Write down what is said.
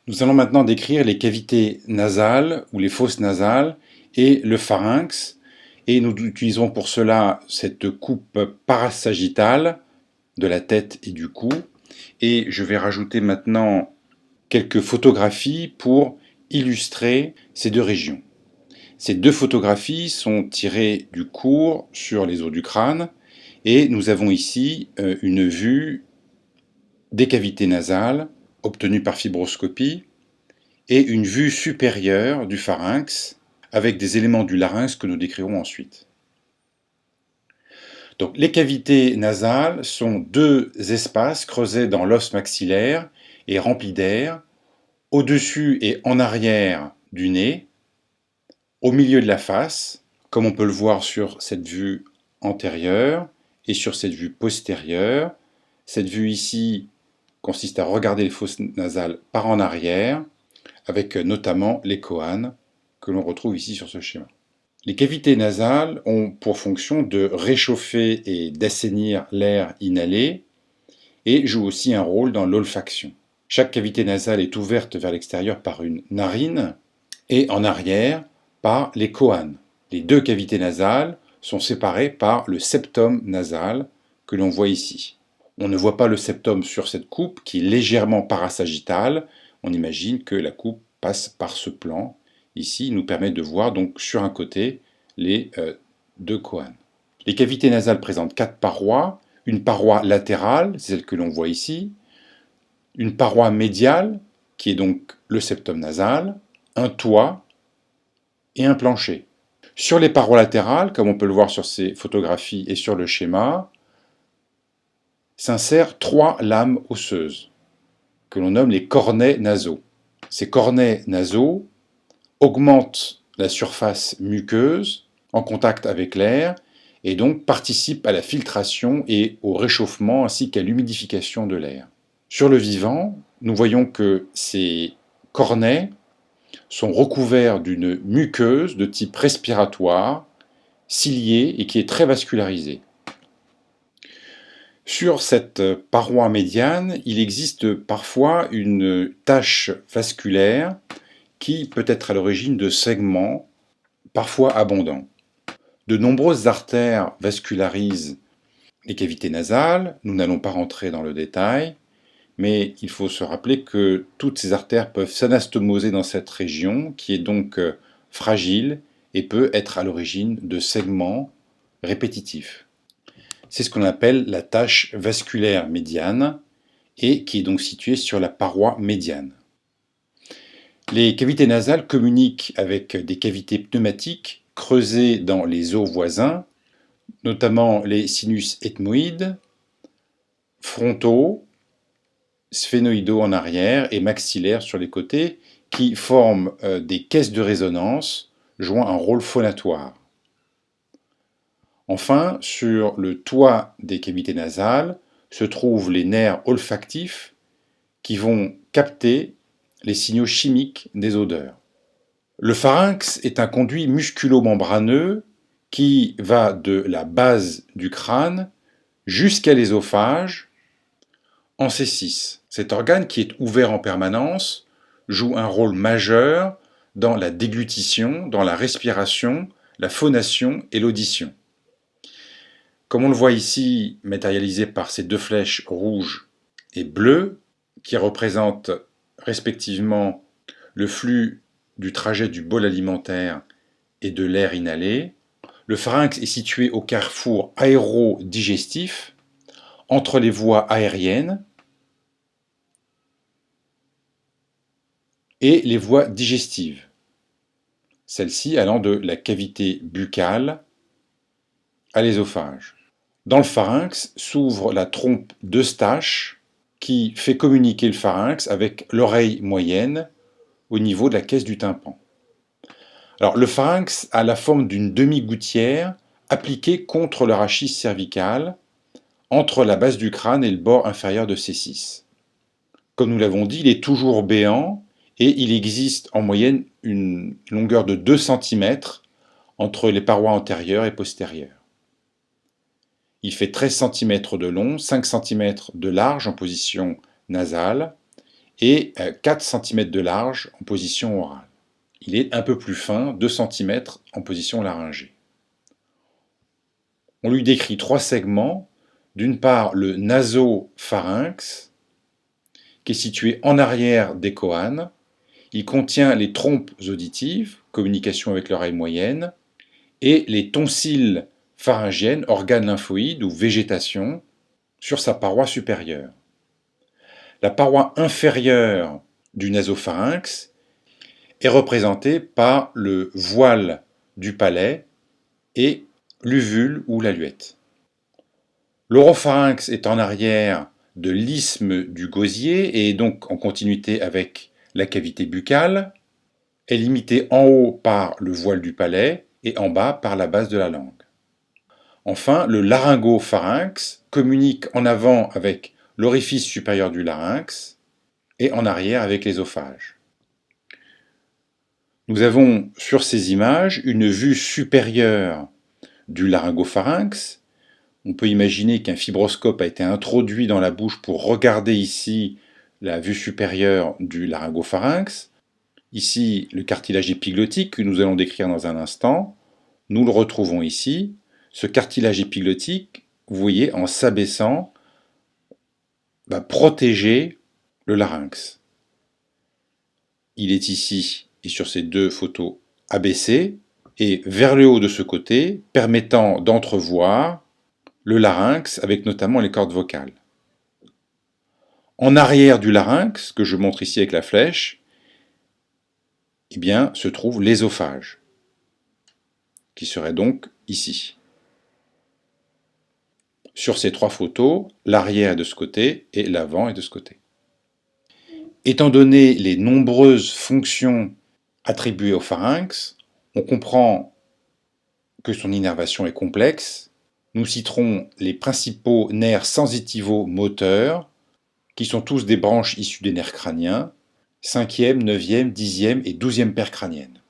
Nous allons maintenant décrire les cavités nasales ou les fosses nasales et le pharynx. Et nous utilisons pour cela cette coupe parasagittale de la tête et du cou. Et je vais rajouter maintenant quelques photographies pour illustrer ces deux régions. Ces deux photographies sont tirées du cours sur les os du crâne et nous avons ici une vue des cavités nasales obtenue par fibroscopie et une vue supérieure du pharynx avec des éléments du larynx que nous décrirons ensuite. Donc, les cavités nasales sont deux espaces creusés dans l'os maxillaire et remplis d'air, au-dessus et en arrière du nez, au milieu de la face, comme on peut le voir sur cette vue antérieure et sur cette vue postérieure. Cette vue ici consiste à regarder les fosses nasales par en arrière, avec notamment les choanes que l'on retrouve ici sur ce schéma. Les cavités nasales ont pour fonction de réchauffer et d'assainir l'air inhalé et jouent aussi un rôle dans l'olfaction. Chaque cavité nasale est ouverte vers l'extérieur par une narine et en arrière par les choanes. Les deux cavités nasales sont séparées par le septum nasal que l'on voit ici. On ne voit pas le septum sur cette coupe qui est légèrement parasagittale. On imagine que la coupe passe par ce plan. Ici, il nous permet de voir donc sur un côté les deux choanes. Les cavités nasales présentent 4 parois. Une paroi latérale, c'est celle que l'on voit ici. Une paroi médiale, qui est donc le septum nasal. Un toit et un plancher. Sur les parois latérales, comme on peut le voir sur ces photographies et sur le schéma, s'insèrent 3 lames osseuses, que l'on nomme les cornets nasaux. Ces cornets nasaux augmentent la surface muqueuse en contact avec l'air et donc participent à la filtration et au réchauffement ainsi qu'à l'humidification de l'air. Sur le vivant, nous voyons que ces cornets sont recouverts d'une muqueuse de type respiratoire, ciliée et qui est très vascularisée. Sur cette paroi médiane, il existe parfois une tache vasculaire qui peut être à l'origine de segments, parfois abondants. De nombreuses artères vascularisent les cavités nasales, nous n'allons pas rentrer dans le détail, mais il faut se rappeler que toutes ces artères peuvent s'anastomoser dans cette région, qui est donc fragile et peut être à l'origine de segments répétitifs. C'est ce qu'on appelle la tache vasculaire médiane et qui est donc située sur la paroi médiane. Les cavités nasales communiquent avec des cavités pneumatiques creusées dans les os voisins, notamment les sinus ethmoïdes, frontaux, sphénoïdaux en arrière et maxillaires sur les côtés, qui forment des caisses de résonance jouant un rôle phonatoire. Enfin, sur le toit des cavités nasales se trouvent les nerfs olfactifs qui vont capter les signaux chimiques des odeurs. Le pharynx est un conduit musculo-membraneux qui va de la base du crâne jusqu'à l'ésophage en C6. Cet organe, qui est ouvert en permanence, joue un rôle majeur dans la déglutition, dans la respiration, la phonation et l'audition. Comme on le voit ici, matérialisé par ces deux flèches rouges et bleues, qui représentent respectivement le flux du trajet du bol alimentaire et de l'air inhalé, le pharynx est situé au carrefour aérodigestif entre les voies aériennes et les voies digestives, celles-ci allant de la cavité buccale à l'ésophage. Dans le pharynx s'ouvre la trompe d'Eustache qui fait communiquer le pharynx avec l'oreille moyenne au niveau de la caisse du tympan. Alors, le pharynx a la forme d'une demi-gouttière appliquée contre le rachis cervical entre la base du crâne et le bord inférieur de C6. Comme nous l'avons dit, il est toujours béant et il existe en moyenne une longueur de 2 cm entre les parois antérieures et postérieures. Il fait 13 cm de long, 5 cm de large en position nasale et 4 cm de large en position orale. Il est un peu plus fin, 2 cm en position laryngée. On lui décrit 3 segments. D'une part, le nasopharynx, qui est situé en arrière des choanes. Il contient les trompes auditives, communication avec l'oreille moyenne, et les tonsilles pharyngiennes, organes lymphoïdes ou végétation, sur sa paroi supérieure. La paroi inférieure du nasopharynx est représentée par le voile du palais et l'uvule ou l'aluette. L'oropharynx est en arrière de l'isthme du gosier et est donc en continuité avec la cavité buccale, est limité en haut par le voile du palais et en bas par la base de la langue. Enfin, le laryngopharynx communique en avant avec l'orifice supérieur du larynx et en arrière avec l'ésophage. Nous avons sur ces images une vue supérieure du laryngopharynx. On peut imaginer qu'un fibroscope a été introduit dans la bouche pour regarder ici la vue supérieure du laryngopharynx. Ici, le cartilage épiglottique que nous allons décrire dans un instant. Nous le retrouvons ici. Ce cartilage épiglottique, vous voyez, en s'abaissant, va protéger le larynx. Il est ici et sur ces deux photos abaissé et vers le haut de ce côté, permettant d'entrevoir le larynx avec notamment les cordes vocales. En arrière du larynx, que je montre ici avec la flèche, eh bien, se trouve l'ésophage, qui serait donc ici. Sur ces trois photos, l'arrière est de ce côté et l'avant est de ce côté. Étant donné les nombreuses fonctions attribuées au pharynx, on comprend que son innervation est complexe. Nous citerons les principaux nerfs sensitivaux moteurs, qui sont tous des branches issues des nerfs crâniens, 5e, 9e, 10e et 12e paire crânienne.